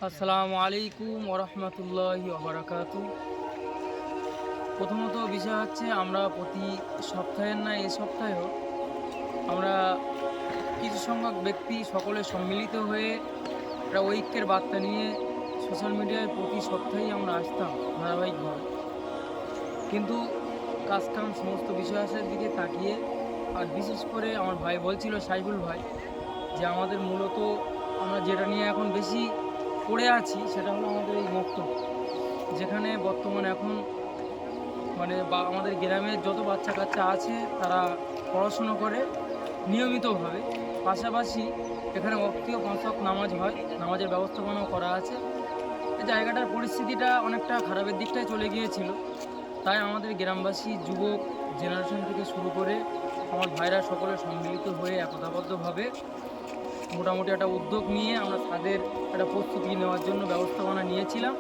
আসসালামু আলাইকুম ওরহমতুল্লাহি ওবারাকাতু। প্রথমত বিষয় হচ্ছে আমরা প্রতি সপ্তাহের না এই সপ্তাহেও আমরা কিছু সংখ্যক ব্যক্তি সকলে সম্মিলিত হয়ে একটা ঐক্যের বার্তা নিয়ে সোশ্যাল মিডিয়ায় প্রতি সপ্তাহেই আমরা আসতাম ধারাবাহিকভাবে। কিন্তু কাজকাম সমস্ত বিষয় আসার দিকে তাকিয়ে আর বিশেষ করে আমার ভাই বলছিল, সাইফুল ভাই, যে আমাদের মূলত আমরা যেটা নিয়ে এখন বেশি পড়ে আছি সেটা হলো আমাদের এই বক্তব্য, যেখানে বর্তমানে এখন আমাদের গ্রামের যত বাচ্চা কাচ্চা আছে তারা পড়াশুনো করে নিয়মিতভাবে, পাশাপাশি এখানে অক্তীয় ৫ ওয়াক্ত নামাজ হয়, নামাজের ব্যবস্থাপনাও করা আছে। এই জায়গাটার পরিস্থিতিটা অনেকটা খারাপের দিকটায় চলে গিয়েছিল। তাই আমাদের গ্রামবাসী, যুবক জেনারেশন থেকে শুরু করে আমার ভাইরা সকলে সম্মিলিত হয়ে একতাবদ্ধভাবে মোটামুটি একটা উদ্যোগ নিয়ে আমরা তাদের একটা প্রস্তুতি নেওয়ার জন্য ব্যবস্থাপনা নিয়েছিলাম।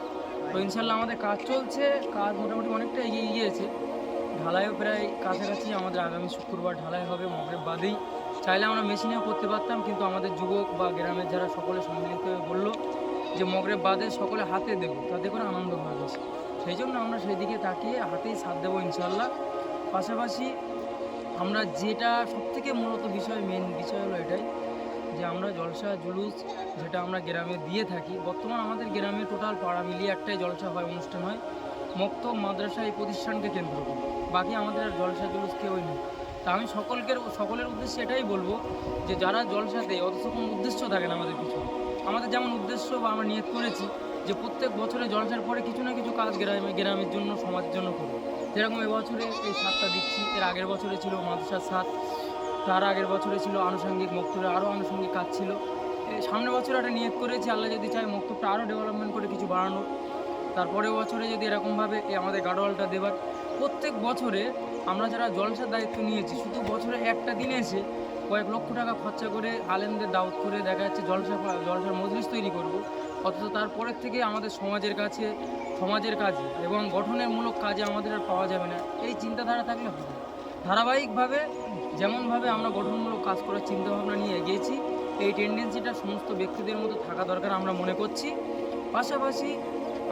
তো ইনশাল্লাহ আমাদের কাজ চলছে, কাজ মোটামুটি অনেকটা এগিয়ে গিয়েছে। ঢালাইও প্রায় কাছাকাছি, আমাদের আগামী শুক্রবার ঢালাই হবে মগরিব বাদেই। চাইলে আমরা মেশিনেও করতে পারতাম, কিন্তু আমাদের যুবক বা গ্রামের যারা সকলে সম্মিলিত হয়ে বললো যে মগরিব বাদে সকলে হাতে দেবো, তাতে করে আনন্দ হয় বেশি। সেই জন্য আমরা সেই দিকে তাকিয়ে হাতেই সাথ দেবো ইনশাল্লাহ। পাশাপাশি আমরা যেটা সবথেকে মূলত মেন বিষয় হলো এটাই যে আমরা জলসা জুলুস যেটা আমরা গ্রামে দিয়ে থাকি। বর্তমান আমাদের গ্রামে টোটাল পাড়া মিলিয়ে একটাই জলসা হয়, অনুষ্ঠান হয়, মক্তব মাদ্রাসা এই প্রতিষ্ঠানকে কেন্দ্র করে। বাকি আমাদের আর জলসা জুলুস কেউই নেই। তা আমি সকলের উদ্দেশ্যে এটাই বলবো যে যারা জলসা দেয় অথচ কোনো উদ্দেশ্য থাকে না আমাদের পিছনে। আমাদের যেমন উদ্দেশ্য বা আমরা নিয়ত করেছি যে প্রত্যেক বছরে জলসার পরে কিছু না কিছু কাজ গ্রামের জন্য, সমাজের জন্য করবো। যেরকম এবছরে এই ছাদটা দিচ্ছি, এর আগের বছরে ছিল মাদ্রাসার ছাদ, তার আগের বছরে ছিল আনুষঙ্গিক মক্তবে, আরও আনুষঙ্গিক কাজ ছিল। সামনের বছর একটা নিয়ত করেছি, আল্লাহ যদি চায় মক্তবটা আরও ডেভেলপমেন্ট করে কিছু বাড়ানোর। তারপরের বছরে যদি এরকমভাবে আমাদের গাডোয়ালটা দেবার। প্রত্যেক বছরে আমরা যারা জলসার দায়িত্ব নিয়েছি, শুধু বছরে একটা দিনে এসে কয়েক লক্ষ টাকা খরচা করে আলেমদের দাওয়াত করে দেখা যাচ্ছে জলসার মজলিস তৈরি করব, অথচ তারপরের থেকে আমাদের সমাজের কাজে এবং গঠনমূলক কাজে আমাদের আর পাওয়া যাবে না। এই চিন্তাধারা থাকলে হবে। ধারাবাহিকভাবে যেমনভাবে আমরা গঠনমূলক কাজ করার চিন্তাভাবনা নিয়ে এগিয়েছি, এই টেন্ডেন্সিটা সমস্ত ব্যক্তিদের মধ্যে থাকা দরকার আমরা মনে করছি। পাশাপাশি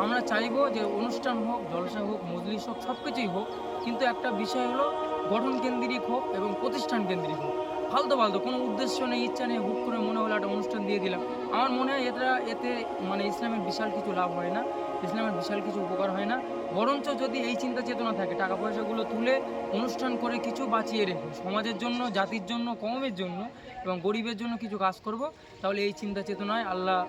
আমরা চাইবো যে অনুষ্ঠান হোক, জলসা হোক, মজলিস হোক, সব কিছুই হোক, কিন্তু একটা বিষয় হলো গঠন কেন্দ্রিক হোক এবং প্রতিষ্ঠান কেন্দ্রিক হোক। ফালতু কোনো উদ্দেশ্য নেই, ইচ্ছা নেই, হুট করে মনে হলো একটা অনুষ্ঠান দিয়ে দিলাম। আমার মনে হয় এতে ইসলামের বিশাল কিছু লাভ হয় না, ইসলামের বিশাল কিছু উপকার হয় না। বরঞ্চ যদি এই চিন্তা চেতনা থাকে, টাকা পয়সাগুলো তুলে অনুষ্ঠান করে কিছু বাঁচিয়ে রেখে সমাজের জন্য, জাতির জন্য, কওমের জন্য এবং গরিবের জন্য কিছু কাজ করব, তাহলে এই চিন্তা চেতনায় আল্লাহ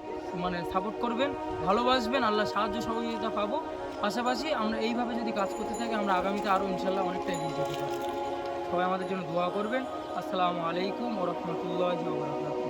সাপোর্ট করবেন, ভালোবাসবেন, আল্লাহ সাহায্য সহযোগিতা পাবো। পাশাপাশি আমরা এইভাবে যদি কাজ করতে থাকি, আমরা আগামীতে আরও ইনশাল্লাহ অনেকটা এগিয়ে যেতে পারবো। সবাই আমাদের জন্য দোয়া করবেন। আসসালামু আলাইকুম ওয়া রাহমাতুল্লাহি ওয়া বারাকাতুহু।